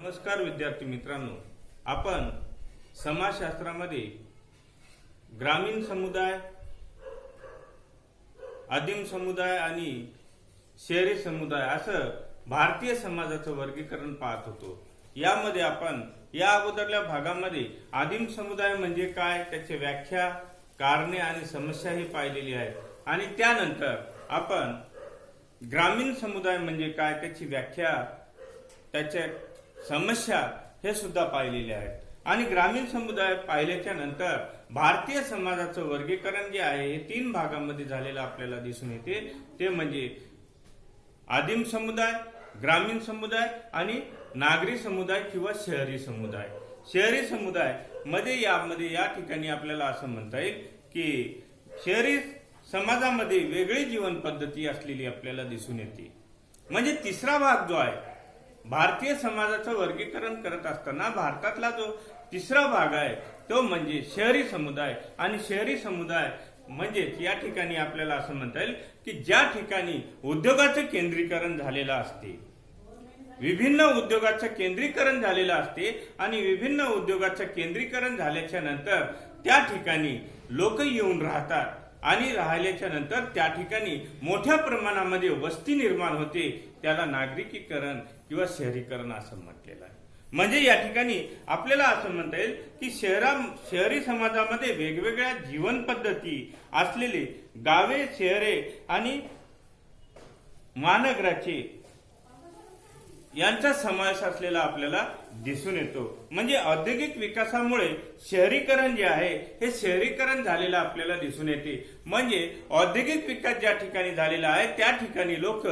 नमस्कार विद्यार्थी मित्रांनो, आपण समाजशास्त्रामध्ये ग्रामीण समुदाय, आदिम समुदाय आणि शहरी समुदाय असं भारतीय समाजाचं वर्गीकरण पाहत होतो। यामध्ये आपण या अगोदरल्या भागामध्ये आदिम समुदाय म्हणजे काय, त्याची व्याख्या, कारणे आणि समस्या ही पाहिलेली आहे आणि त्यानंतर आपण ग्रामीण समुदाय म्हणजे काय, त्याची व्याख्या, त्याच्या समस्या हे सुद्धा पाहिलेले आहेत। आणि ग्रामीण समुदाय पाहिल्याच्या नंतर भारतीय समाजाचं वर्गीकरण जे आहे हे 3 भागामध्ये झालेलं आपल्याला दिसून येते। ते म्हणजे आदिम समुदाय, ग्रामीण समुदाय आणि नागरी समुदाय किंवा शहरी समुदाय। शहरी समुदाय मध्ये या ठिकाणी आपल्याला असं म्हणता येईल की शहरी समाजामध्ये वेगळी जीवन पद्धती असलेली आपल्याला दिसून येते। म्हणजे तिसरा भाग जो आहे भारतीय समाजाचं वर्गीकरण करत असताना भारतातला जो तिसरा भाग आहे तो म्हणजे शहरी समुदाय। आणि शहरी समुदाय म्हणजे या ठिकाणी आपल्याला असं म्हणता येईल की ज्या ठिकाणी उद्योगाचं केंद्रीकरण झालेलं असते, विभिन्न उद्योगाचं केंद्रीकरण झालेलं असते आणि विभिन्न उद्योगाचं केंद्रीकरण झाल्याच्या नंतर त्या ठिकाणी लोक येऊन राहतात आणि राहिल्याच्या नंतर त्या ठिकाणी मोठ्या प्रमाणामध्ये वस्ती निर्माण होते। त्याला नागरिकीकरण किंवा शहरीकरण असं म्हटलेलं आहे। म्हणजे या ठिकाणी आपल्याला असं म्हणता येईल की शहरी समाजामध्ये वेगवेगळ्या जीवन पद्धती असलेले गावे, शहरे आणि महानगराचे यांचा समावेश असलेला आपल्याला दिसून येतो। म्हणजे औद्योगिक विकासामुळे शहरीकरण जे आहे हे शहरीकरण झालेलं आपल्याला दिसून येते। म्हणजे औद्योगिक विकास ज्या ठिकाणी झालेला आहे त्या ठिकाणी लोक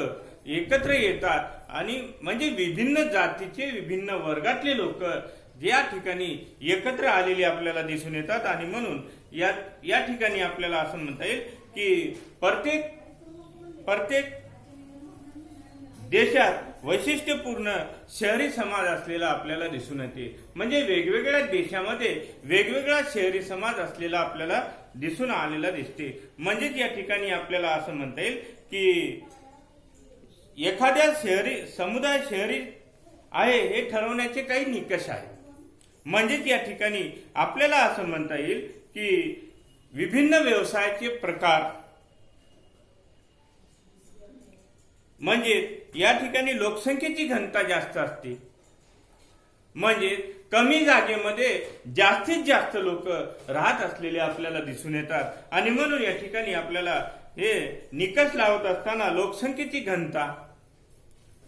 एकत्र येतात आणि म्हणजे विभिन्न जातीचे, विभिन्न वर्गातले लोक या ठिकाणी एकत्र आलेले आपल्याला दिसून येतात। आणि म्हणून या ठिकाणी आपल्याला असं म्हणता येईल की प्रत्येक देशात वैशिष्ट्यपूर्ण शहरी समाज असलेला आपल्याला दिसून येते। म्हणजे वेगवेगळ्या देशामध्ये वेगवेगळा शहरी समाज असलेला आपल्याला दिसून आलेला दिसते। म्हणजे या ठिकाणी आपल्याला असं म्हणता येईल की एखाद्या समुदाय शहरी आहे हे ठरवण्याचे काही निकष आहेत। म्हणजेच या ठिकाणी आपल्याला असं म्हणता येईल की विभिन्न व्यवसायाचे प्रकार, म्हणजे या ठिकाणी लोकसंख्येची घनता जास्त असते। म्हणजे कमी जागेमध्ये जास्तीत जास्त लोक राहत असलेले आपल्याला दिसून येतात। आणि म्हणून या ठिकाणी आपल्याला हे निकष लावत असताना लोकसंख्येची घनता,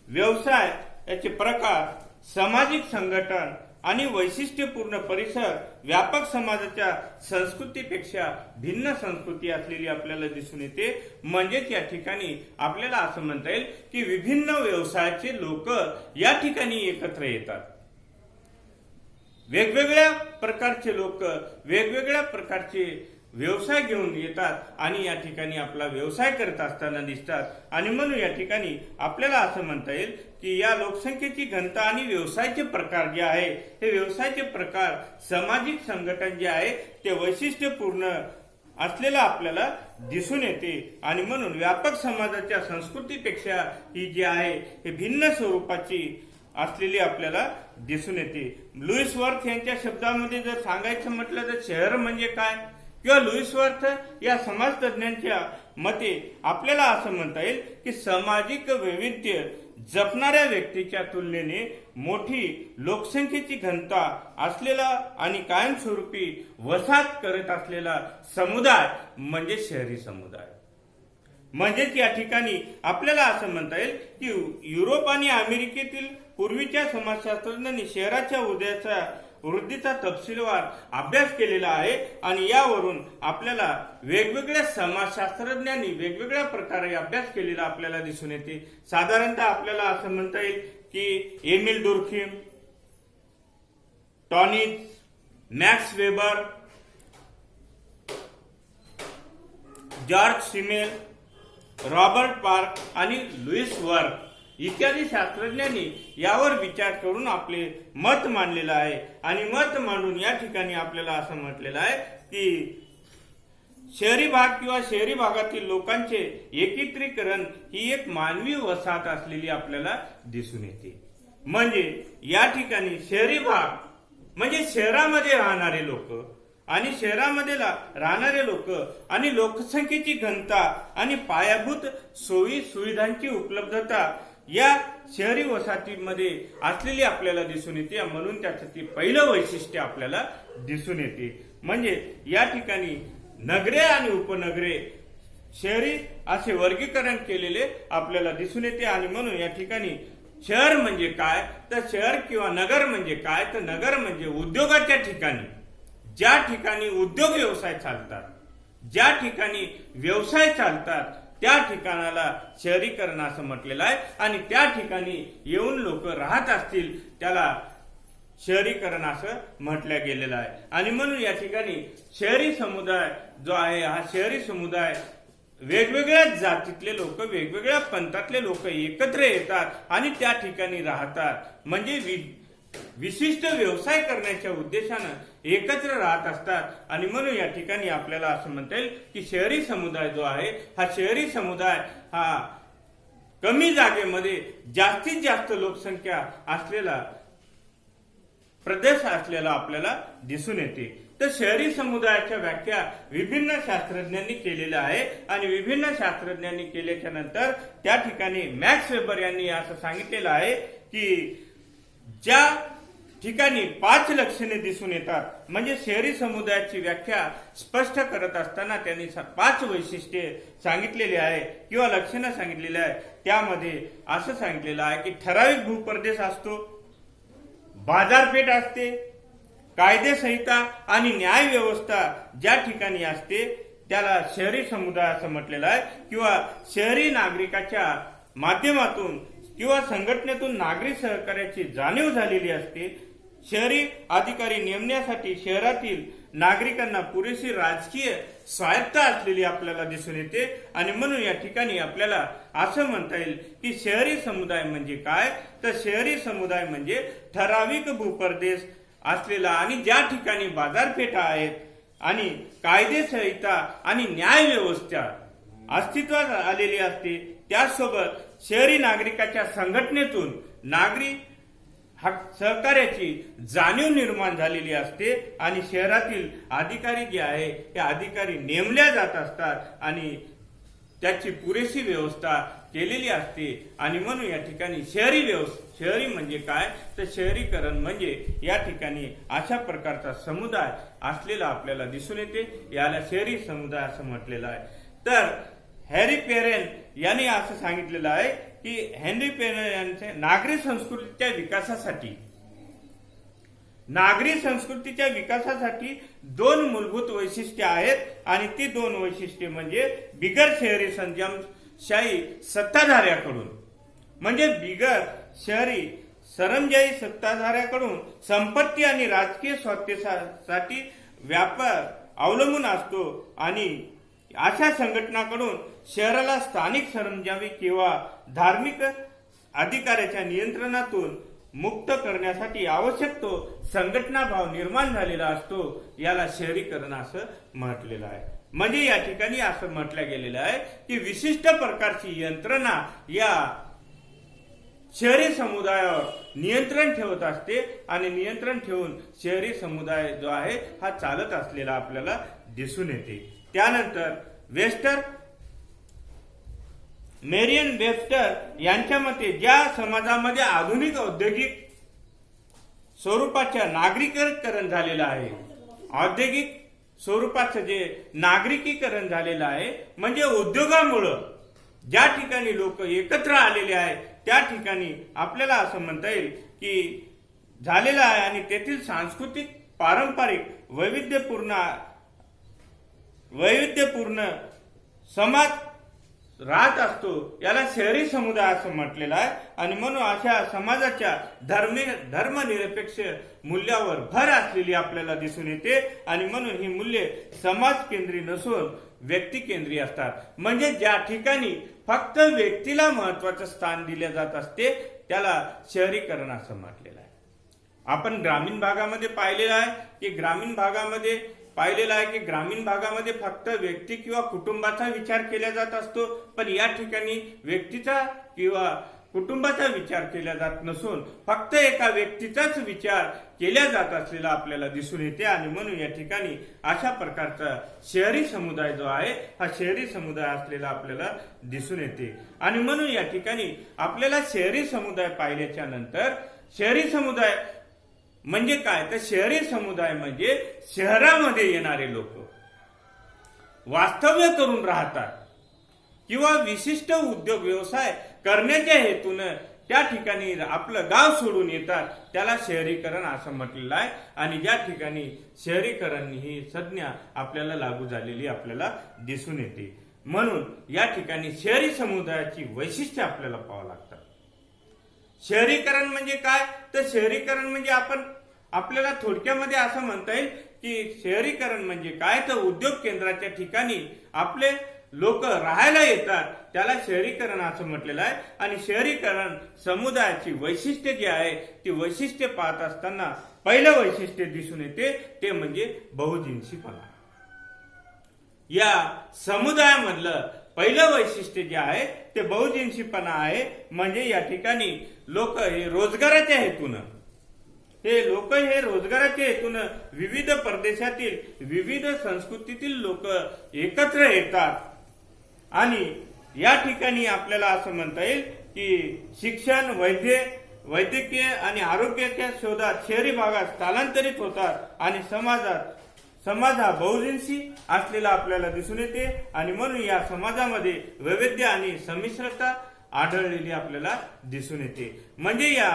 व्यवसाय याचे प्रकार, सामाजिक संघटन आणि वैशिष्ट्यपूर्ण परिसर व्यापक समाजाच्या संस्कृतीपेक्षा भिन्न संस्कृती असलेली आपल्याला दिसून येते। म्हणजेच या ठिकाणी आपल्याला असं म्हणता येईल की विभिन्न व्यवसायाचे लोक या ठिकाणी एकत्र येतात। वेगवेगळ्या प्रकारचे लोक वेगवेगळ्या प्रकारचे व्यवसाय घेऊन येतात आणि या ठिकाणी आपला व्यवसाय करत असताना दिसतात। आणि म्हणून या ठिकाणी आपल्याला असं म्हणता येईल की या लोकसंख्येची घनता आणि व्यवसायाचे प्रकार जे आहे हे व्यवसायाचे प्रकार, सामाजिक संघटन जे आहे ते वैशिष्ट्यपूर्ण असलेला आपल्याला दिसून येते। आणि म्हणून व्यापक समाजाच्या संस्कृतीपेक्षा ही जी आहे हे भिन्न स्वरूपाची असलेली आपल्याला दिसून येते। लुईस वर्थ यांच्या शब्दामध्ये जर सांगायचं म्हटलं तर शहर म्हणजे काय किंवा लुईस वर्थ या समाजतज्ञांच्या मते आपल्याला असं म्हणता येईल की सामाजिक वैविध्य जपणाऱ्या व्यक्तीच्या तुलनेने मोठी लोकसंख्येची घनता असलेला आणि कायमस्वरूपी वसाहत करत असलेला समुदाय म्हणजे शहरी समुदाय। म्हणजेच या ठिकाणी आपल्याला असं म्हणता येईल की युरोप आणि अमेरिकेतील पूर्वीच्या समाजशास्त्रज्ञांनी शहराच्या वृद्धीचा तपशीलवार अभ्यास केलेला आहे। आणि यावरून आपल्याला वेगवेगळ्या समाजशास्त्रज्ञांनी वेगवेगळ्या प्रकारे अभ्यास केलेला आपल्याला दिसून येते। साधारणतः आपल्याला असं म्हणता येईल की Emile Durkheim, Tonnies, Max Weber, George Simmel, Robert Park आणि लुईस वर्थ इत्यादी शास्त्रज्ञांनी यावर विचार करून आपले मत मांडलेलं आहे। आणि मत मांडून या ठिकाणी आपल्याला असं म्हटलेलं आहे की शहरी भाग किंवा शहरी भागातील लोकांचे एकत्रीकरण ही एक मानवी वसाहत असलेली आपल्याला दिसून येते। म्हणजे या ठिकाणी शहरी भाग म्हणजे शहरामध्ये राहणारे लोक आणि शहरामध्ये राहणारे लोक आणि लोकसंख्येची घनता आणि पायाभूत सोयी सुविधांची उपलब्धता या शहरी वसाहतीमध्ये असलेली आपल्याला दिसून येते, म्हणून त्याचं ते पहिलं वैशिष्ट्य आपल्याला दिसून येते. म्हणजे या ठिकाणी नगरे आणि उपनगरे शहरी असे वर्गीकरण केलेले आपल्याला दिसून येते. आणि म्हणून या ठिकाणी शहर म्हणजे काय तर शहर किंवा नगर म्हणजे काय तर नगर म्हणजे उद्योगाच्या ठिकाणी, ज्या ठिकाणी उद्योग व्यवसाय चालतात, ज्या ठिकाणी व्यवसाय चालतात त्या ठिकाणाला शहरीकरण असं म्हटलेलं आहे. आणि त्या ठिकाणी येऊन लोक राहत असतील त्याला शहरीकरण असं म्हटलं गेलेलं आहे. आणि म्हणून या ठिकाणी शहरी समुदाय जो आहे हा शहरी समुदाय वेगवेगळ्या जातीतले लोक वेगवेगळ्या पंथातले लोक एकत्र येतात आणि त्या ठिकाणी राहतात. म्हणजे विशिष्ट व्यवसाय करण्याच्या उद्देशानं एकत्र राहत असतात. आणि म्हणून या ठिकाणी आपल्याला असं म्हणता येईल की शहरी समुदाय जो आहे हा शहरी समुदाय हा कमी जागेमध्ये जास्तीत जास्त लोकसंख्या असलेला प्रदेश असलेला आपल्याला दिसून येते. तर शहरी समुदायाच्या व्याख्या विभिन्न शास्त्रज्ञांनी केलेल्या आहे आणि विभिन्न शास्त्रज्ञांनी केल्याच्या नंतर त्या ठिकाणी मॅक्स वेबर यांनी असं सांगितलेलं आहे की ज्या ठिकाणी 5 लक्षणे दिसून येतात म्हणजे शहरी समुदायाची व्याख्या स्पष्ट करत असताना त्यांनी 5 वैशिष्ट्ये सांगितलेली आहे किंवा लक्षणं सांगितलेली आहे. त्यामध्ये असं सांगितलेलं आहे की ठराविक भूप्रदेश असतो, बाजारपेठ असते, कायदेसंहिता आणि न्याय व्यवस्था ज्या ठिकाणी असते त्याला शहरी समुदाय असं म्हटलेलं आहे. किंवा शहरी नागरिकाच्या माध्यमातून किंवा संघटनेतून नागरी सहकार्याची जाणीव झालेली असते. शहरी अधिकारी नेमण्यासाठी शहरातील नागरिकांना पुरेशी राजकीय स्वायत्ता असलेली आपल्याला दिसून येते. आणि म्हणून या ठिकाणी आपल्याला असं म्हणता येईल की शहरी समुदाय म्हणजे काय तर शहरी समुदाय म्हणजे ठराविक भूप्रदेश असलेला आणि ज्या ठिकाणी बाजारपेठा आहेत आणि कायदेसंहिता आणि न्याय व्यवस्था अस्तित्वात आलेली असते. त्याचसोबत शहरी नागरिकाच्या संघटनेतून नागरी सहकार्याची जाणीव निर्माण झालेली असते आणि शहरातील अधिकारी जे आहे ते अधिकारी नेमल्या जात असतात आणि त्याची पुरेशी व्यवस्था केलेली असते. आणि म्हणून या ठिकाणी शहरी म्हणजे काय तर शहरीकरण म्हणजे या ठिकाणी अशा प्रकारचा समुदाय असलेला आपल्याला दिसून येते. याला शहरी समुदाय असं म्हटलेलं आहे. तर हॅरी पेरेन यांनी असं सांगितलेलं आहे की हेनरी पेरेन यांचे नागरी संस्कृतीच्या विकासासाठी 2 मूलभूत वैशिष्ट्ये आहेत आणि ती 2 वैशिष्ट्ये म्हणजे बिगर शहरी संयमशाही सत्ताधाऱ्याकडून म्हणजे बिगर शहरी सरंजाई सत्ताधाऱ्याकडून संपत्ती आणि राजकीय स्वातंत्र्यासाठी व्यापार अवलंबून असतो आणि अशा संघटनाकडून शहराला स्थानिक सरंजामी किंवा धार्मिक अधिकाऱ्याच्या नियंत्रणातून मुक्त करण्यासाठी आवश्यक तो संघटना भाव निर्माण झालेला असतो. याला शहरीकरण असं म्हटलेलं आहे. म्हणजे या ठिकाणी असं म्हटलं गेलेलं आहे की विशिष्ट प्रकारची यंत्रणा या शहरी समुदायावर नियंत्रण ठेवत असते आणि नियंत्रण ठेवून शहरी समुदाय जो आहे हा चालत असलेला आपल्याला दिसून येते. त्यानंतर मेरियन वेब्स्टर यांच्या मते ज्या समाजामध्ये आधुनिक औद्योगिक स्वरूपाच्या नागरिकीकरण झालेलं आहे, औद्योगिक स्वरूपाचं जे नागरिकीकरण झालेलं आहे म्हणजे उद्योगामुळं ज्या ठिकाणी लोक एकत्र आलेले आहेत त्या ठिकाणी आपल्याला असं म्हणता येईल की झालेलं आहे आणि तेथील सांस्कृतिक पारंपरिक वैविध्यपूर्ण समाज राहत असतो. याला शहरी समुदाय असं म्हटलेलं आहे. आणि म्हणून अशा समाजाच्या धर्मनिरपेक्ष मूल्यावर भर असलेली आपल्याला दिसून येते. आणि म्हणून ही मूल्ये समाज केंद्रीय नसून व्यक्ती केंद्रीय असतात. म्हणजे ज्या ठिकाणी फक्त व्यक्तीला महत्वाचं स्थान दिले जात असते त्याला शहरीकरण असं म्हटलेलं आहे. आपण ग्रामीण भागामध्ये पाहिलेलं आहे की ग्रामीण भागामध्ये फक्त व्यक्ती किंवा कुटुंबाचा विचार केला जात असतो. पण या ठिकाणी व्यक्तीचा किंवा कुटुंबाचा विचार केला जात नसून फक्त एका व्यक्तीचाच विचार केला जात असलेला आपल्याला दिसून येते आणि म्हणून या ठिकाणी अशा प्रकारचा शहरी समुदाय जो आहे हा शहरी समुदाय असलेला आपल्याला दिसून येते। आणि म्हणून या ठिकाणी आपल्याला शहरी समुदाय पाहिल्याच्या नंतर शहरी समुदाय म्हणजे काय, तर शहरी समुदाय म्हणजे शहरामध्ये येणारे लोक वास्तव्य करून राहतात किंवा विशिष्ट उद्योग व्यवसाय करण्याच्या हेतून त्या ठिकाणी आपलं गाव सोडून येतात, त्याला शहरीकरण असं म्हटलेलं आहे। आणि ज्या ठिकाणी शहरीकरण ही संज्ञा आपल्याला लागू झालेली आपल्याला दिसून येते। म्हणून या ठिकाणी शहरी समुदायाची वैशिष्ट्ये आपल्याला पाहावं लागतात। शहरीकरण म्हणजे काय, तर शहरीकरण म्हणजे आपल्याला थोडक्यामध्ये असं म्हणता येईल की शहरीकरण म्हणजे काय, तर उद्योग केंद्राच्या ठिकाणी आपले लोक राहायला येतात, त्याला शहरीकरण असं म्हटलेलं आहे। आणि शहरीकरण समुदायाची वैशिष्ट्ये जी आहे ती वैशिष्ट्ये पाहत असताना पहिलं वैशिष्ट्य दिसून येते ते म्हणजे बहुजिन्सीपणा। या समुदायामधलं पहिलं वैशिष्ट्य जे आहे ते बहुजिन्सीपणा आहे। म्हणजे या ठिकाणी लोक हे रोजगाराच्या हेतून विविध प्रदेशातील विविध संस्कृतीतील लोक एकत्र येतात आणि या ठिकाणी आपल्याला असं म्हणता येईल की शिक्षण, वैद्यकीय आणि आरोग्याच्या शोधात शहरी भागात स्थलांतरित होतात आणि समाज हा बहुजिन्सी असलेला आपल्याला दिसून येते। आणि म्हणून या समाजामध्ये वैविध्य आणि संमिश्रता आढळलेली आपल्याला दिसून येते। म्हणजे या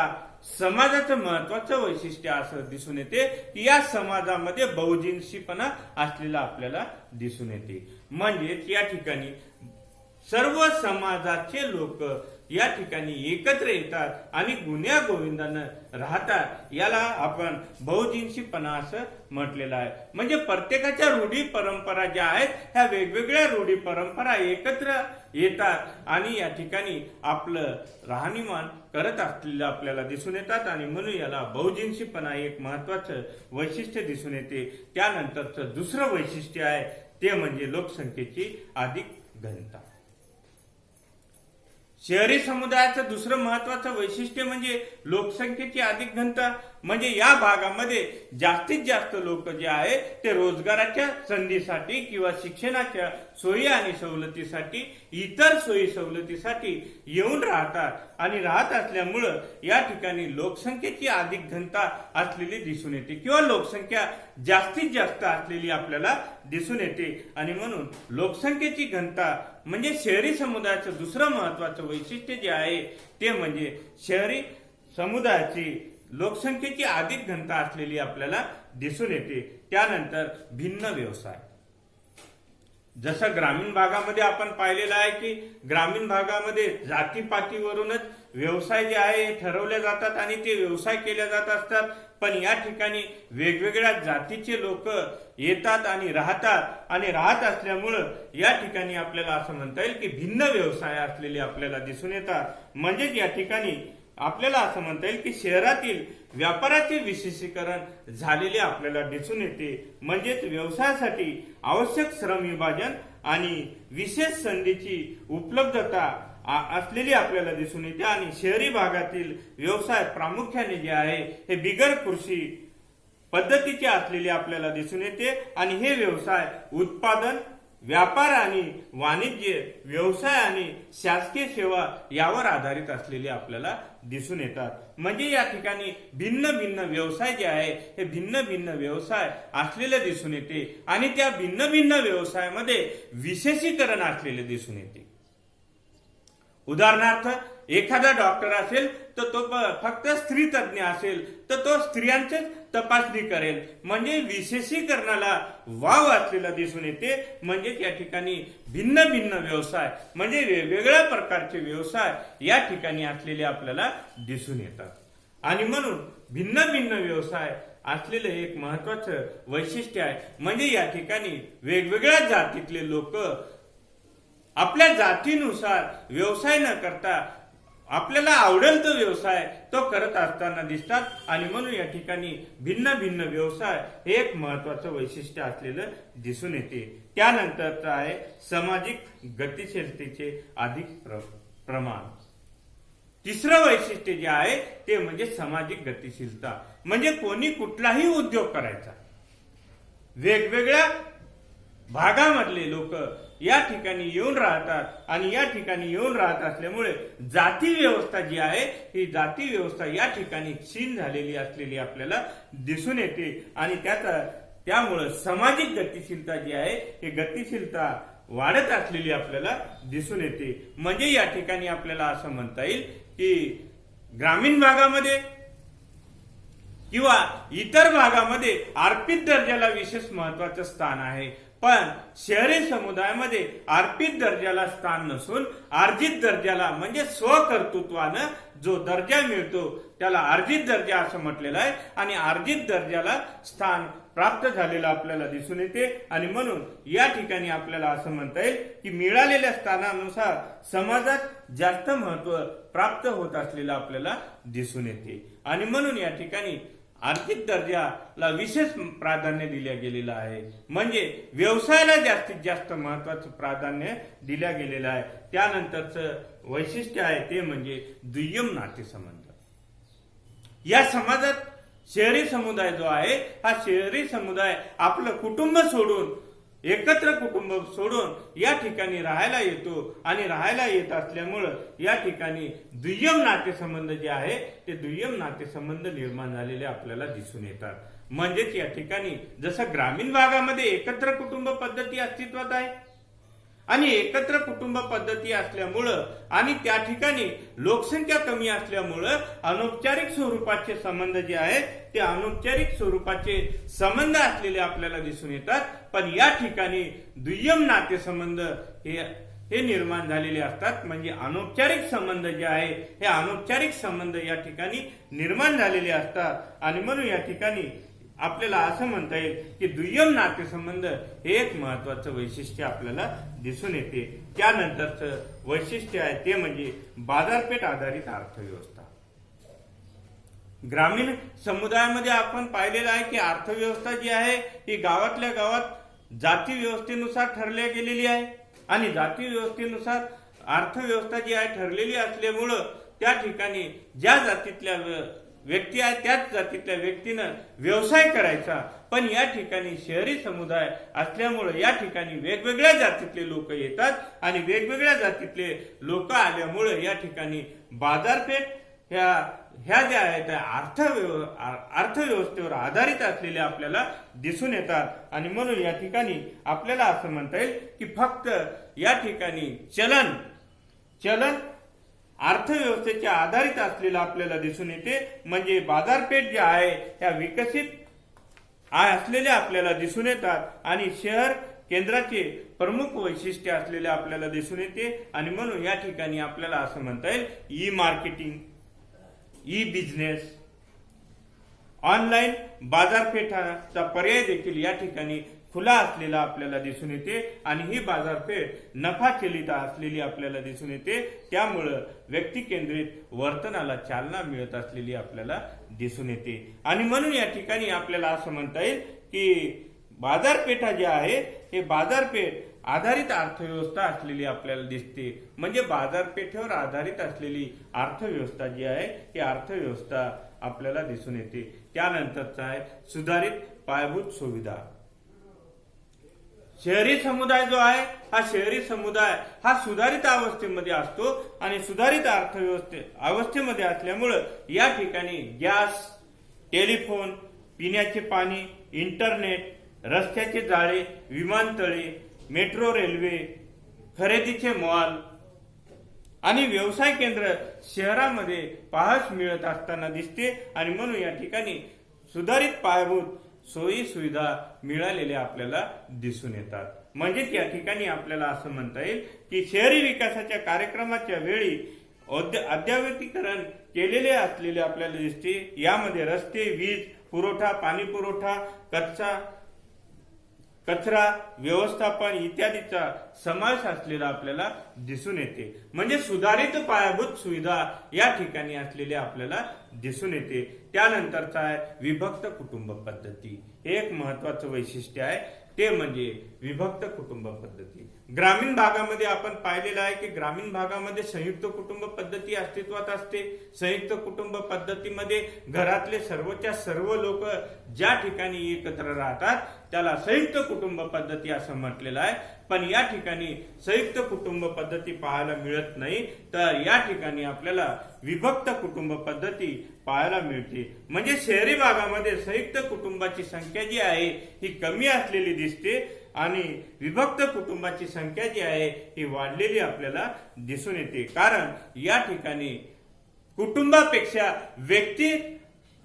समाजाचं महत्वाचं वैशिष्ट्य असं दिसून येते की या समाजामध्ये बहुजिन्सीपणा असलेला आपल्याला दिसून येते। म्हणजेच या ठिकाणी सर्व समाजाचे लोक या ठिकाणी एकत्र येतात आणि गुण्या गोविंदानं राहतात, याला आपण बहुजिन्सीपणा असं म्हटलेलं आहे। म्हणजे प्रत्येकाच्या रूढी परंपरा ज्या आहेत ह्या वेगवेगळ्या रूढी परंपरा एकत्र येतात आणि या ठिकाणी आपलं राहणीमान करत असलेलं आपल्याला दिसून येतात आणि म्हणून याला बहुजिन्सीपणा एक महत्वाचं वैशिष्ट्य दिसून येते। त्यानंतरचं दुसरं वैशिष्ट्य आहे ते म्हणजे लोकसंख्येची अधिक घनता। शहरी समुदायाचं दुसरं महत्वाचं वैशिष्ट्य म्हणजे लोकसंख्येची अधिक घनता। म्हणजे या भागामध्ये जास्तीत जास्त लोक जे आहे ते रोजगाराच्या संधीसाठी किंवा शिक्षणाच्या सोयी आणि सवलतीसाठी, इतर सोयी सवलतीसाठी येऊन राहतात आणि राहत असल्यामुळं या ठिकाणी लोकसंख्येची अधिक घनता असलेली दिसून येते किंवा लोकसंख्या जास्तीत जास्त असलेली आपल्याला दिसून येते। आणि म्हणून लोकसंख्येची घनता म्हणजे शहरी समुदायाचं दुसरं महत्वाचं वैशिष्ट्य जे आहे ते म्हणजे शहरी समुदायाची लोकसंख्येची अधिक घनता असलेली आपल्याला दिसून येते। त्यानंतर भिन्न व्यवसाय, जसं ग्रामीण भागामध्ये आपण पाहिलेलं आहे की ग्रामीण भागामध्ये जातीपातीवरूनच व्यवसाय जे आहे हे ठरवले जातात आणि ते व्यवसाय केले जात असतात। पण या ठिकाणी वेगवेगळ्या जातीचे लोक येतात आणि राहत असल्यामुळं या ठिकाणी आपल्याला असं म्हणता येईल की भिन्न व्यवसाय असलेले आपल्याला दिसून येतात। म्हणजेच या ठिकाणी आपल्याला असं म्हणता येईल की शहरातील व्यापाराचे विशेषीकरण झालेले आपल्याला दिसून येते। म्हणजेच व्यवसायासाठी आवश्यक श्रम विभाजन आणि विशेष संधीची उपलब्धता असलेली आपल्याला दिसून येते आणि शहरी भागातील व्यवसाय प्रामुख्याने जे आहे हे बिगर कृषी पद्धतीचे असलेले आपल्याला दिसून येते आणि हे व्यवसाय उत्पादन, व्यापार आणि वाणिज्य व्यवसाय आणि शासकीय सेवा यावर आधारित असलेले आपल्याला दिसून येतात। म्हणजे या ठिकाणी भिन्न भिन्न व्यवसाय जे आहे हे भिन्न भिन्न व्यवसाय असलेले दिसून येते आणि त्या भिन्न भिन्न व्यवसायामध्ये विशेषीकरण असलेले दिसून येते। उदाहरणार्थ एखादा डॉक्टर असेल तर तो फक्त स्त्री तज्ञ असेल तर तो स्त्रियांची तपासणी करेल, म्हणजे विशेषीकरणाला वाव असलेला दिसून येते। म्हणजे या ठिकाणी भिन्न भिन्न व्यवसाय म्हणजे वेगवेगळ्या प्रकारचे व्यवसाय या ठिकाणी असलेले आपल्याला दिसून येतात आणि म्हणून भिन्न भिन्न व्यवसाय असलेले एक महत्वाचं वैशिष्ट्य आहे। म्हणजे या ठिकाणी वेगवेगळ्या जातीतले लोक आपल्या जातीनुसार व्यवसाय न करता आपल्याला आवडेल तो व्यवसाय तो करत असताना दिसतात आणि म्हणून या ठिकाणी भिन्न भिन्न व्यवसाय हे एक महत्वाचं वैशिष्ट्य असलेलं दिसून येते। त्यानंतरचं आहे सामाजिक गतिशीलतेचे अधिक प्रमाण। तिसरं वैशिष्ट्य जे आहे ते म्हणजे सामाजिक गतिशीलता. म्हणजे कोणी कुठलाही उद्योग करायचा, वेगवेगळ्या भागामधले लोक या ठिकाणी येऊन राहतात आणि या ठिकाणी येऊन राहत असल्यामुळे जाती व्यवस्था जी आहे ही जाती व्यवस्था या ठिकाणी क्षीण झालेली असलेली आपल्याला दिसून येते आणि त्यामुळे सामाजिक गतिशीलता जी आहे ही गतिशीलता वाढत असलेली आपल्याला दिसून येते. म्हणजे या ठिकाणी आपल्याला असं म्हणता येईल की ग्रामीण भागामध्ये किंवा इतर भागामध्ये अर्पित दर्जाला विशेष महत्वाचं स्थान आहे, पण शहरी समुदायामध्ये अर्पित दर्जाला स्थान नसून अर्जित दर्जाला म्हणजे स्वकर्तृत्वानं जो दर्जा मिळतो त्याला अर्जित दर्जा असं म्हटलेलं आहे आणि अर्जित दर्जाला स्थान प्राप्त झालेलं आपल्याला दिसून येते. आणि म्हणून या ठिकाणी आपल्याला असं म्हणता येईल की मिळालेल्या स्थानानुसार समाजात जास्त महत्व प्राप्त होत असलेलं आपल्याला दिसून येते. आणि म्हणून या ठिकाणी आर्थिक दर्जाला विशेष प्राधान्य दिल्या गेलेलं आहे. म्हणजे व्यवसायाला जास्तीत जास्त महत्वाचं प्राधान्य दिल्या गेलेलं आहे. त्यानंतरचं वैशिष्ट्य आहे ते म्हणजे दुय्यम नातेसंबंध. या समाजात शहरी समुदाय जो आहे हा शहरी समुदाय आपलं कुटुंब सोडून एकत्र कुटुंब सोडून या ठिकाणी राहायला येतो आणि राहायला येत असल्यामुळं या ठिकाणी दुय्यम नातेसंबंध जे आहे ते दुय्यम नातेसंबंध निर्माण झालेले आपल्याला दिसून येतात. म्हणजेच या ठिकाणी जसं ग्रामीण भागामध्ये एकत्र कुटुंब पद्धती अस्तित्वात आहे आणि एकत्र कुटुंब पद्धती असल्यामुळं आणि त्या ठिकाणी लोकसंख्या कमी असल्यामुळं अनौपचारिक स्वरूपाचे संबंध जे आहेत ते अनौपचारिक स्वरूपाचे संबंध असलेले आपल्याला दिसून येतात. पण या ठिकाणी दुय्यम नातेसंबंध हे निर्माण झालेले असतात. म्हणजे अनौपचारिक संबंध जे आहे हे अनौपचारिक संबंध या ठिकाणी निर्माण झालेले असतात. आणि म्हणून या ठिकाणी आपल्याला असं म्हणता येईल की दुय्यम नातेसंबंध हे एक महत्वाचं वैशिष्ट्य आपल्याला दिसून येते. त्यानंतरचं वैशिष्ट्य आहे ते म्हणजे बाजारपेठ आधारित अर्थव्यवस्था. ग्रामीण समुदायामध्ये आपण पाहिलेलं आहे की अर्थव्यवस्था जी आहे ही गावातल्या गावात जाती व्यवस्थेनुसार ठरल्या गेलेली आहे आणि जाती व्यवस्थेनुसार अर्थव्यवस्था जी आहे ठरलेली असल्यामुळं त्या ठिकाणी ज्या जातीतल्या व्यक्ती आहे त्याच जातीतल्या व्यक्तीनं व्यवसाय करायचा. पण या ठिकाणी शहरी समुदाय असल्यामुळे या ठिकाणी वेगवेगळ्या जातीतले लोक येतात आणि वेगवेगळ्या जातीतले लोक आल्यामुळे या ठिकाणी बाजारपेठ ह्या ज्या आहेत अर्थव्यवस्थेवर आधारित असलेल्या आपल्याला दिसून येतात. आणि म्हणून या ठिकाणी आपल्याला असं म्हणता येईल की फक्त या ठिकाणी चलन अर्थव्यवस्थेच्या आधारित असलेलं आपल्याला दिसून येते. म्हणजे बाजारपेठ जे आहे त्या विकसित असलेल्या आपल्याला दिसून येतात आणि शहर केंद्राचे प्रमुख वैशिष्ट्य असलेले आपल्याला दिसून येते. आणि म्हणून या ठिकाणी आपल्याला असं म्हणता येईल e marketing, e business, online बाजारपेठाचा पर्याय देखील या ठिकाणी खुला असलेला आपल्याला दिसून येते आणि ही बाजारपेठ नफा चलित असलेली आपल्याला दिसून येते. त्यामुळं व्यक्ती केंद्रित वर्तनाला चालना मिळत असलेली आपल्याला दिसून येते. आणि म्हणून या ठिकाणी आपल्याला असं म्हणता येईल की बाजारपेठा जी आहे हे बाजारपेठ आधारित अर्थव्यवस्था असलेली आपल्याला दिसते. म्हणजे बाजारपेठेवर आधारित असलेली अर्थव्यवस्था जी आहे ही अर्थव्यवस्था आपल्याला दिसून येते. त्यानंतरचा आहे सुधारित पायाभूत सुविधा. शहरी समुदाय जो आहे हा शहरी समुदाय हा सुधारित अवस्थेमध्ये असतो आणि सुधारित अवस्थेमध्ये असल्यामुळं या ठिकाणी गॅस, टेलिफोन, पिण्याचे पाणी, इंटरनेट, रस्त्याचे जाळे, विमानतळे, मेट्रो रेल्वे, खरेदीचे मॉल आणि व्यवसाय केंद्र शहरामध्ये पाहास मिळत असताना दिसते. आणि म्हणून या ठिकाणी सुधारित पायाभूत सोयी सुविधा मिळालेल्या आपल्याला दिसून येतात. म्हणजेच या ठिकाणी आपल्याला असं म्हणता येईल की शहरी विकासाच्या कार्यक्रमाच्या वेळी अद्ययावतीकरण केलेले असलेले आपल्याला दिसते. यामध्ये रस्ते, वीज पुरवठा, पाणी पुरवठा, कचरा व्यवस्थापन इत्यादीचा समावेश असलेला आपल्याला दिसून येते. म्हणजे सुधारित पायाभूत सुविधा या ठिकाणी असलेल्या आपल्याला दिसून येते. त्यानंतरचा आहे विभक्त कुटुंब पद्धती. हे एक महत्वाचं वैशिष्ट्य आहे ते म्हणजे विभक्त कुटुंब पद्धती. ग्रामीण भागामध्ये आपण पाहिलेलं आहे की ग्रामीण भागामध्ये संयुक्त कुटुंब पद्धती अस्तित्वात असते. संयुक्त कुटुंब पद्धतीमध्ये घरातले सर्वच्या सर्व लोक ज्या ठिकाणी एकत्र राहतात त्याला संयुक्त कुटुंब पद्धती असं म्हटलेलं आहे. पण या ठिकाणी संयुक्त कुटुंब पद्धती पाहायला मिळत नाही, तर या ठिकाणी आपल्याला विभक्त कुटुंब पद्धती पाहायला मिळते. म्हणजे शहरी भागामध्ये संयुक्त कुटुंबाची संख्या जी आहे ही कमी असलेली दिसते आणि विभक्त कुटुंबाची संख्या जी आहे ही वाढलेली आपल्याला दिसून येते. कारण या ठिकाणी कुटुंबापेक्षा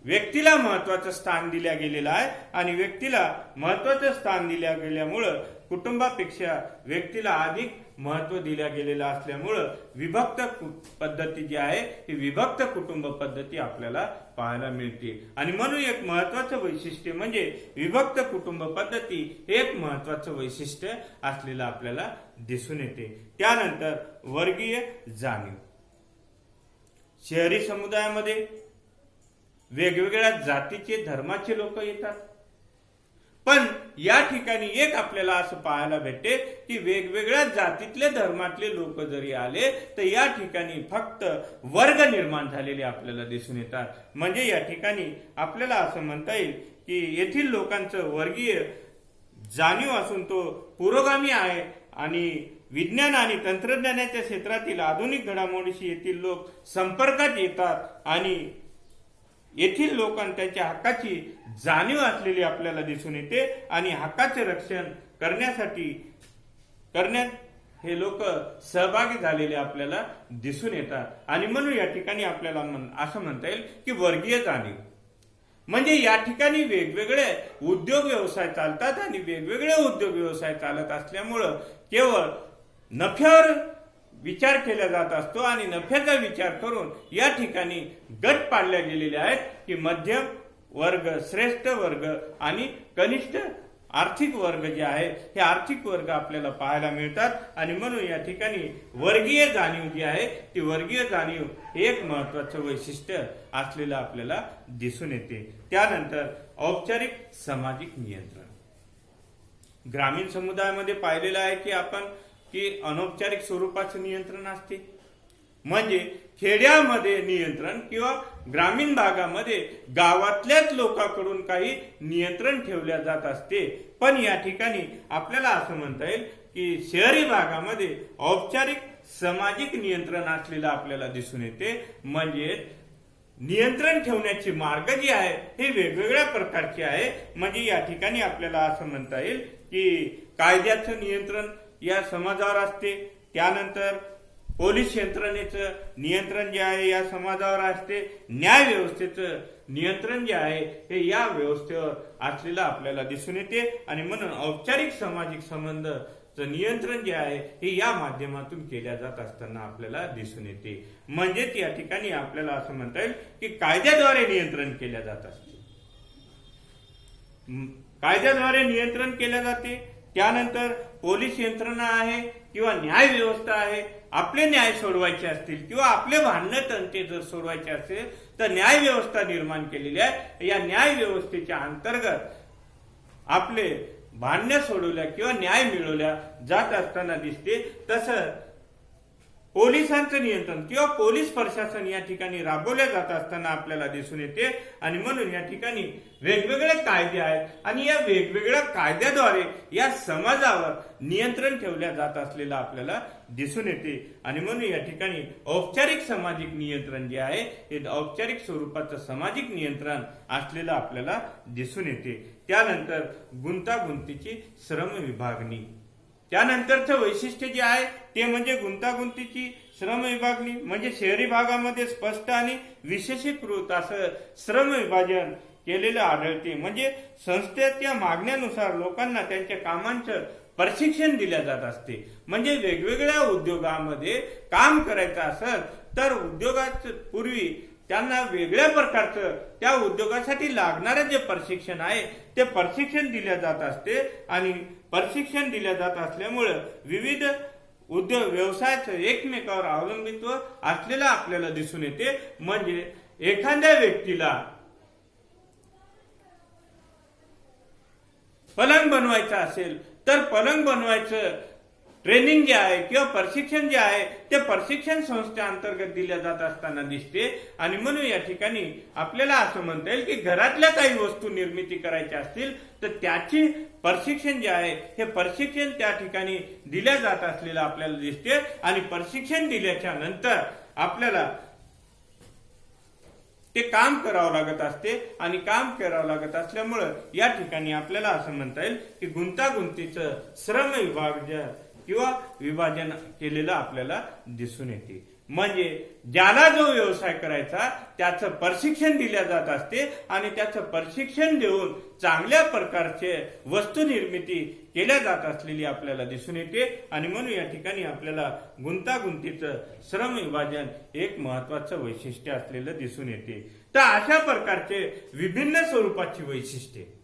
व्यक्तीला महत्वाचं स्थान दिल्या गेलेलं आहे आणि व्यक्तीला महत्वाचं स्थान दिल्या गेल्यामुळं कुटुंबापेक्षा व्यक्तीला अधिक महत्व दिल्या गेलेलं असल्यामुळं विभक्त पद्धती जी आहे ही विभक्त कुटुंब पद्धती आपल्याला पाहायला मिळते. आणि म्हणून एक महत्वाचं वैशिष्ट्य म्हणजे विभक्त कुटुंब पद्धती एक महत्वाचं वैशिष्ट्य असलेलं आपल्याला दिसून येते. त्यानंतर वर्गीय जाणीव. शहरी समुदायामध्ये वेगवेगळ्या जातीचे धर्माचे लोक येतात, पण या ठिकाणी एक आपल्याला असं पाहायला भेटते की वेगवेगळ्या जातीतले धर्मातले लोक जरी आले तर या ठिकाणी फक्त वर्ग निर्माण झालेले आपल्याला दिसून येतात. म्हणजे या ठिकाणी आपल्याला असं म्हणता येईल की येथील लोकांचं वर्गीय जाणीव असून तो पुरोगामी आहे आणि विज्ञान आणि तंत्रज्ञानाच्या क्षेत्रातील आधुनिक घडामोडीशी येथील लोक संपर्कात येतात आणि येथील लोकांना त्यांच्या हक्काची जाणीव असलेली आपल्याला दिसून येते आणि हक्काचे रक्षण करण्यात हे लोक सहभागी झालेले आपल्याला दिसून येतात. आणि म्हणून या ठिकाणी आपल्याला असं म्हणता येईल की वर्गीय जाणीव म्हणजे या ठिकाणी वेगवेगळे उद्योग व्यवसाय चालतात आणि वेगवेगळे उद्योग व्यवसाय चालत असल्यामुळं केवळ नफ्यावर विचार केला जात असतो आणि नफ्याचा विचार करून या ठिकाणी गट पाडले गेलेले आहेत की मध्यम वर्ग, श्रेष्ठ वर्ग आणि कनिष्ठ आर्थिक वर्ग जे आहे हे आर्थिक वर्ग आपल्याला पाहायला मिळतात. आणि म्हणून या ठिकाणी वर्गीय जाणीव जी आहे ती वर्गीय जाणीव हे एक महत्वाचं वैशिष्ट्य असलेलं आपल्याला दिसून येते. त्यानंतर औपचारिक सामाजिक नियंत्रण. ग्रामीण समुदायामध्ये पाहिलेलं आहे की आपण की अनौपचारिक स्वरूपाचं नियंत्रण असते. म्हणजे खेड्यामध्ये नियंत्रण किंवा ग्रामीण भागामध्ये गावातल्याच लोकांकडून काही नियंत्रण ठेवल्या जात असते. पण या ठिकाणी आपल्याला असं म्हणता येईल की शहरी भागामध्ये औपचारिक सामाजिक नियंत्रण असलेलं आपल्याला दिसून येते. म्हणजे नियंत्रण ठेवण्याचे मार्ग जे आहे हे वेगवेगळ्या प्रकारचे आहे. म्हणजे या ठिकाणी आपल्याला असं म्हणता येईल की कायद्याचं नियंत्रण या समाजावर असते. त्यानंतर पोलीस यंत्रणेचं नियंत्रण जे आहे या समाजावर असते. न्याय व्यवस्थेचं नियंत्रण जे आहे हे या व्यवस्थेवर असलेलं आपल्याला दिसून येते. आणि म्हणून औपचारिक सामाजिक संबंधचं नियंत्रण जे आहे हे या माध्यमातून केल्या जात असताना आपल्याला दिसून येते. म्हणजेच या ठिकाणी आपल्याला असं म्हणता येईल की कायद्याद्वारे नियंत्रण केल्या जात असते. कायद्याद्वारे नियंत्रण केले जाते. त्यानंतर पोलीस यंत्रणा आहे किंवा न्याय व्यवस्था आहे. आपले न्याय सोडवायचे असतील किंवा आपले भांडण तंटे जर सोडवायचे असेल तर न्याय व्यवस्था निर्माण केलेली आहे. या न्याय व्यवस्थेच्या अंतर्गत आपले भांडण सोडवल्या किंवा न्याय मिळवल्या जात असताना दिसते. तसं पोलिसांचं नियंत्रण किंवा पोलीस प्रशासन या ठिकाणी राबवल्या जात असताना आपल्याला दिसून येते. आणि म्हणून या ठिकाणी वेगवेगळे कायदे आहेत आणि या वेगवेगळ्या कायद्याद्वारे या समाजावर नियंत्रण ठेवल्या जात असलेलं आपल्याला दिसून येते. आणि म्हणून या ठिकाणी औपचारिक सामाजिक नियंत्रण जे आहे हे औपचारिक स्वरूपाचं सामाजिक नियंत्रण असलेलं आपल्याला दिसून येते. त्यानंतर गुंतागुंतीची श्रम विभागणी. त्यानंतरचं वैशिष्ट्य जे आहे ते म्हणजे गुंतागुंतीची श्रम विभागणी. म्हणजे शहरी भागामध्ये स्पष्ट आणि विशेषीकृत असं श्रम विभाजन केलेलं आढळते. म्हणजे संस्थेच्या मागण्यानुसार लोकांना त्यांच्या कामांचं प्रशिक्षण दिले जात असते. म्हणजे वेगवेगळ्या उद्योगामध्ये काम करायचं असेल तर उद्योगात पूर्वी त्यांना वेगळ्या प्रकारचं त्या उद्योगासाठी लागणारं जे प्रशिक्षण आहे ते प्रशिक्षण दिले जात असते. आणि प्रशिक्षण दिले जात असल्यामुळे विविध उद्योग व्यवसायाचं एकमेकावर अवलंबित्व असलेलं आपल्याला दिसून येते. म्हणजे एखाद्या व्यक्तीला पलंग बनवायचा असेल तर पलंग बनवायचं ट्रेनिंग जे आहे किंवा प्रशिक्षण जे आहे ते प्रशिक्षण संस्थेअंतर्गत दिल्या जात असताना दिसते. आणि म्हणून या ठिकाणी आपल्याला असं म्हणता येईल की घरातल्या काही वस्तू निर्मिती करायच्या असतील तर त्याची प्रशिक्षण जे आहे हे प्रशिक्षण त्या ठिकाणी दिल्या जात असलेलं आपल्याला दिसते. आणि प्रशिक्षण दिल्याच्या नंतर आपल्याला ते काम करावं लागत असते. आणि काम करावं लागत असल्यामुळं या ठिकाणी आपल्याला असं म्हणता येईल की गुंतागुंतीचं श्रम विभाजन किंवा विभाजन केलेलं आपल्याला दिसून येते. म्हणजे ज्याला जो व्यवसाय करायचा त्याचं प्रशिक्षण दिल्या जात असते आणि त्याचं प्रशिक्षण देऊन चांगल्या प्रकारचे वस्तू निर्मिती केल्या जात असलेली आपल्याला दिसून येते. आणि म्हणून या ठिकाणी आपल्याला गुंतागुंतीचं श्रम विभाजन एक महत्वाचं वैशिष्ट्य असलेलं दिसून येते. तर अशा प्रकारचे विभिन्न स्वरूपाची वैशिष्ट्ये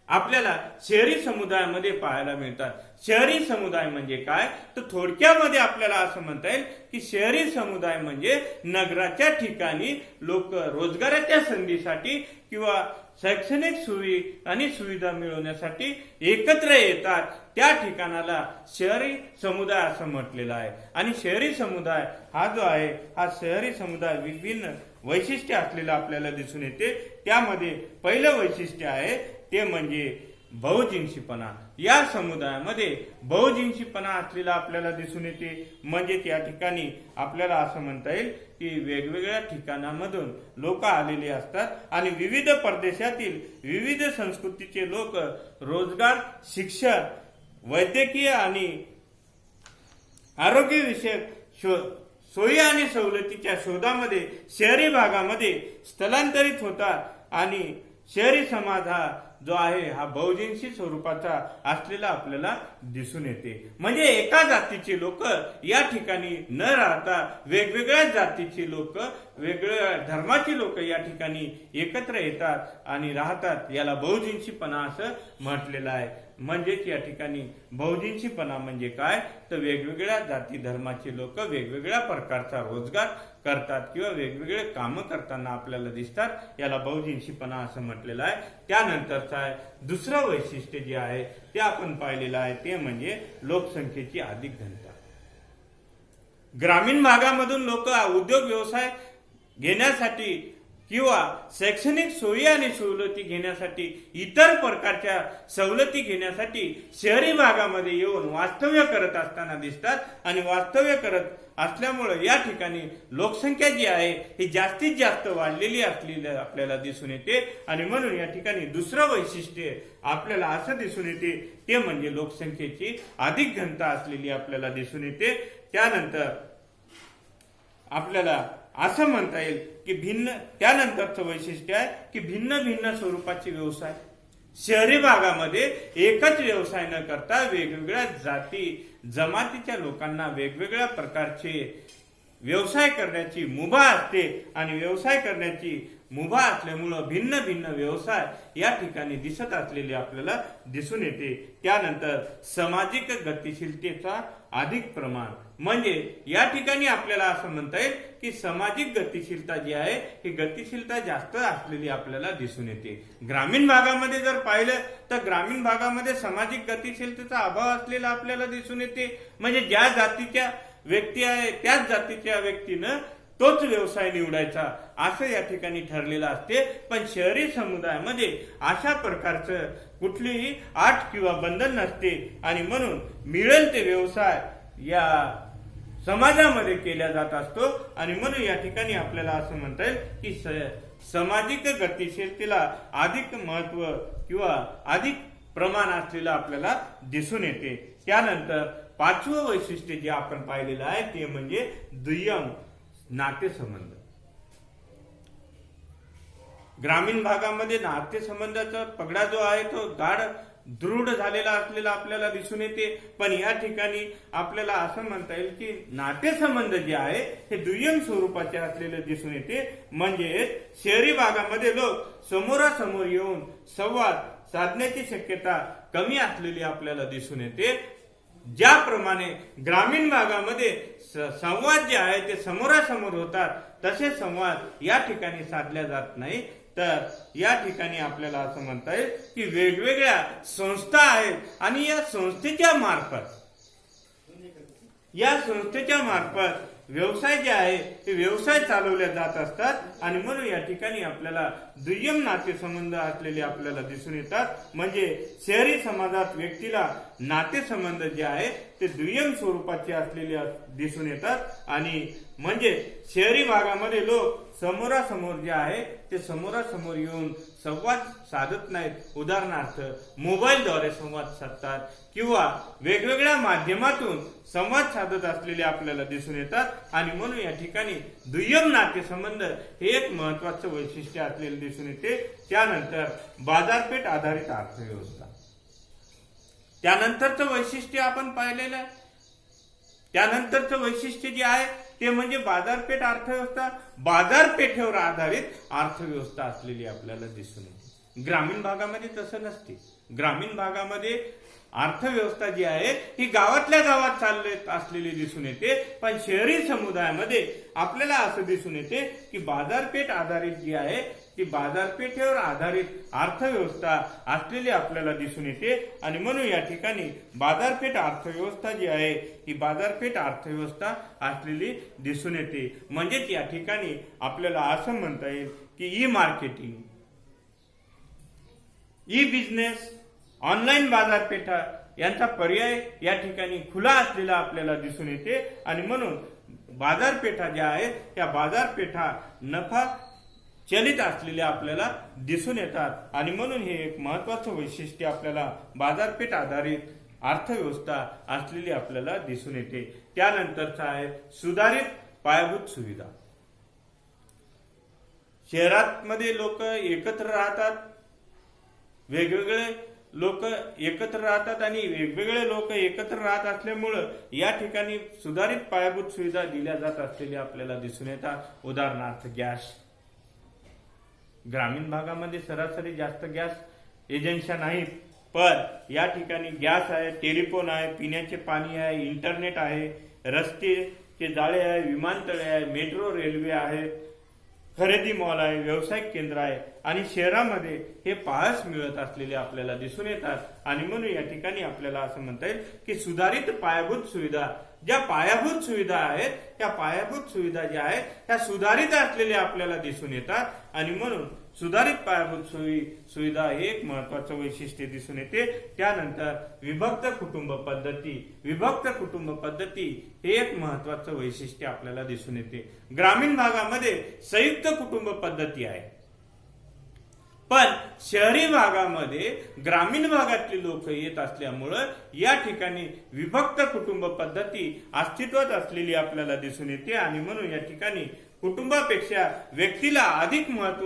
आपल्याला शहरी समुदायामध्ये पाहायला मिळतात. शहरी समुदाय म्हणजे काय तर थोडक्यामध्ये आपल्याला असं म्हणता येईल की शहरी समुदाय म्हणजे नगराच्या ठिकाणी लोक रोजगाराच्या संधीसाठी किंवा शैक्षणिक सुविधा मिळवण्यासाठी एकत्र येतात. त्या ठिकाणाला शहरी समुदाय असं म्हटलेलं आहे. आणि शहरी समुदाय हा जो आहे हा शहरी समुदाय विभिन्न वैशिष्ट्य असलेला आपल्याला दिसून येते. त्यामध्ये पहिलं वैशिष्ट्य आहे ते म्हणजे बहुजिन्सीपणा. या समुदायामध्ये बहुजिन्सीपणा असलेला आपल्याला दिसून येते. म्हणजे त्या ठिकाणी आपल्याला असं म्हणता येईल की वेगवेगळ्या ठिकाणामधून लोक आलेले असतात आणि विविध प्रदेशातील विविध संस्कृतीचे लोक रोजगार, शिक्षण, वैद्यकीय आणि आरोग्यविषयक सोयी आणि सवलतीच्या शोधामध्ये शहरी भागामध्ये स्थलांतरित होतात. आणि शहरी समाज हा जो आहे हा बहुजिन्सी स्वरूपाचा असलेला आपल्याला दिसून येते. म्हणजे एका जातीचे लोक या ठिकाणी न राहता वेगवेगळ्या जातीचे लोक, वेगवेगळ्या धर्माची लोक या ठिकाणी एकत्र येतात आणि राहतात. याला बहुजिन्सीपणा असं म्हटलेलं आहे. म्हणजेच या ठिकाणी बहुजिन्सीपणा म्हणजे काय तर वेगवेगळ्या जाती धर्माचे लोक वेगवेगळ्या प्रकारचा रोजगार करतात किंवा वेगवेगळे कामं करताना आपल्याला दिसतात. याला बहुजिन्सीपणा असं म्हटलेलं आहे. त्यानंतरचं आहे दुसरं वैशिष्ट्य जे आहे ते आपण पाहिलेलं आहे ते म्हणजे लोकसंख्येची अधिक घनता. ग्रामीण भागामधून लोक उद्योग व्यवसाय घेण्यासाठी किंवा शैक्षणिक सोयी आणि सवलती घेण्यासाठी, इतर प्रकारच्या सवलती घेण्यासाठी शहरी भागामध्ये येऊन वास्तव्य करत असताना दिसतात. आणि वास्तव्य करत असल्यामुळे या ठिकाणी लोकसंख्या जी आहे ही जास्तीत जास्त वाढलेली असलेली आपल्याला दिसून येते. आणि म्हणून या ठिकाणी दुसरं वैशिष्ट्य आपल्याला असं दिसून येते ते म्हणजे लोकसंख्येची अधिक घनता असलेली आपल्याला दिसून येते. त्यानंतर आपल्याला असं म्हणता येईल की त्यानंतरचं वैशिष्ट्य आहे की भिन्न भिन्न स्वरूपाचे व्यवसाय. शहरी भागामध्ये एकच व्यवसाय न करता वेगवेगळ्या जाती जमातीच्या लोकांना वेगवेगळ्या प्रकारचे व्यवसाय करण्याची मुभा असते. आणि व्यवसाय करण्याची मुभा असल्यामुळं भिन्न भिन्न व्यवसाय या ठिकाणी दिसत असलेले आपल्याला दिसून येते. त्यानंतर सामाजिक गतिशीलतेचा अधिक प्रमाण. म्हणजे या ठिकाणी आपल्याला असं म्हणता येईल की सामाजिक गतिशीलता जी आहे ही गतिशीलता जास्त असलेली आपल्याला दिसून येते. ग्रामीण भागामध्ये जर पाहिलं तर ग्रामीण भागामध्ये सामाजिक गतिशीलतेचा अभाव असलेला आपल्याला दिसून येते. म्हणजे ज्या जातीच्या व्यक्ती आहे त्याच जातीच्या व्यक्तीनं तोच व्यवसाय निवडायचा असं या ठिकाणी ठरलेलं असते. पण शहरी समुदायामध्ये अशा प्रकारचं कुठलीही अट किंवा बंधन नसते. आणि म्हणून मिळेल ते व्यवसाय या समाजामध्ये केला जात असतो. आणि म्हणून या ठिकाणी आपल्याला असं म्हणता येईल की सामाजिक गतिशीलतेला अधिक महत्व किंवा अधिक प्रमाण असलेलं आपल्याला दिसून येते. त्यानंतर पाचवं वैशिष्ट्य जे आपण पाहिलेलं आहे ते म्हणजे दुय्यम नातेसंबंध. ग्रामीण भागामध्ये नातेसंबंधाचा पगडा जो आहे तो गाढ दृढ झालेला असलेला आपल्याला दिसून येते. पण या ठिकाणी आपल्याला असं म्हणता येईल की नातेसंबंध जे आहे हे दुय्यम स्वरूपाचे असलेले दिसून येते. म्हणजे शहरी भागामध्ये लोक समोरासमोर येऊन संवाद साधण्याची शक्यता कमी असलेली आपल्याला दिसून येते. ज्याप्रमाणे ग्रामीण भागामध्ये संवाद जे आहे ते समोरासमोर होतात तसे संवाद या ठिकाणी साधल्या जात नाही. तर या ठिकाणी आपल्याला असं म्हणता येईल की वेगवेगळ्या संस्था आहेत आणि या संस्थेच्या मार्फत या संस्थेच्या मार्फत व्यवसाय जे आहे ते व्यवसाय चालवले जात असतात आणि म्हणून या ठिकाणी आपल्याला दुय्यम नातेसंबंध असलेले आपल्याला दिसून येतात। म्हणजे शहरी समाजात व्यक्तीला नातेसंबंध जे आहे ते दुय्यम स्वरूपाचे असलेले दिसून येतात आणि म्हणजे शहरी भागामध्ये लोक समोरासमोर जे आहे ते समोरासमोर येऊन संवाद साधत नाहीत। उदाहरणार्थ मोबाईलद्वारे संवाद साधतात किंवा वेगवेगळ्या माध्यमातून संवाद साधत असलेले आपल्याला दिसून येतात आणि म्हणून या ठिकाणी दुय्यम नातेसंबंध हे एक महत्वाचं वैशिष्ट्य असलेले दिसून येते। त्यानंतर बाजारपेठ आधारित अर्थव्यवस्था, त्यानंतरचं वैशिष्ट्य आपण पाहिलेलं आहे। त्यानंतरचं वैशिष्ट्य जे आहे ते म्हणजे बाजारपेठ अर्थव्यवस्था, बाजारपेठेवर आधारित अर्थव्यवस्था असलेली आपल्याला दिसून येते। ग्रामीण भागामध्ये तसं नसते। ग्रामीण भागामध्ये अर्थव्यवस्था जी आहे ही गावातल्या गावात चालत असलेली दिसून येते, पण शहरी समुदायामध्ये आपल्याला असं दिसून येते की बाजारपेठ आधारित जी आहे ती बाजारपेठेवर आधारित अर्थव्यवस्था असलेली आपल्याला दिसून येते आणि म्हणून या ठिकाणी बाजारपेठ अर्थव्यवस्था जी आहे ही बाजारपेठ अर्थव्यवस्था असलेली दिसून येते। म्हणजेच या ठिकाणी आपल्याला असं म्हणता येईल की E marketing, e business, online बाजारपेठा यांचा पर्याय या ठिकाणी खुला असलेला आपल्याला दिसून येते आणि म्हणून बाजारपेठा ज्या आहेत त्या बाजारपेठा नफा चलित असलेल्या आपल्याला दिसून येतात आणि म्हणून हे एक महत्वाचं वैशिष्ट्य आपल्याला बाजारपेठ आधारित अर्थव्यवस्था असलेली आपल्याला दिसून येते। त्यानंतरचा आहे सुधारित पायाभूत सुविधा। शहरांमध्ये लोक एकत्र राहतात, वेगवेगळे लोक एकत्र राहतात आणि वेगवेगळे लोक एकत्र राहत असल्यामुळं या ठिकाणी सुधारित पायाभूत सुविधा दिल्या जात असलेल्या आपल्याला दिसून येतात। उदाहरणार्थ गॅस, ग्रामीण भागामध्ये सरासरी जास्त गॅस एजन्स्या नाहीत, पण या ठिकाणी गॅस आहे, टेलिफोन आहे, पिण्याचे पाणी आहे, इंटरनेट आहे, रस्ते जाळे आहे, विमानतळे आहे, मेट्रो रेल्वे आहे, खरेदी मॉल आहे, व्यावसायिक केंद्र आहे आणि शहरामध्ये हे पाहायस मिळत असलेले आपल्याला दिसून येतात आणि म्हणून या ठिकाणी आपल्याला असं म्हणता येईल की सुधारित पायाभूत सुविधा, ज्या पायाभूत सुविधा आहेत त्या पायाभूत सुविधा ज्या आहेत त्या सुधारित असलेल्या आपल्याला दिसून येतात आणि म्हणून सुधारित पायाभूत सुविधा हे एक महत्वाचं वैशिष्ट्य दिसून येते। त्यानंतर विभक्त कुटुंब पद्धती, विभक्त कुटुंब पद्धती हे एक महत्वाचं वैशिष्ट्य आपल्याला दिसून येते। ग्रामीण भागामध्ये संयुक्त कुटुंब पद्धती आहे, पण शहरी भागामध्ये ग्रामीण भागातली लोक येत असल्यामुळं या ठिकाणी विभक्त कुटुंब पद्धती अस्तित्वात असलेली आपल्याला दिसून येते आणि म्हणून या ठिकाणी कुटुंबापेक्षा व्यक्तीला अधिक महत्व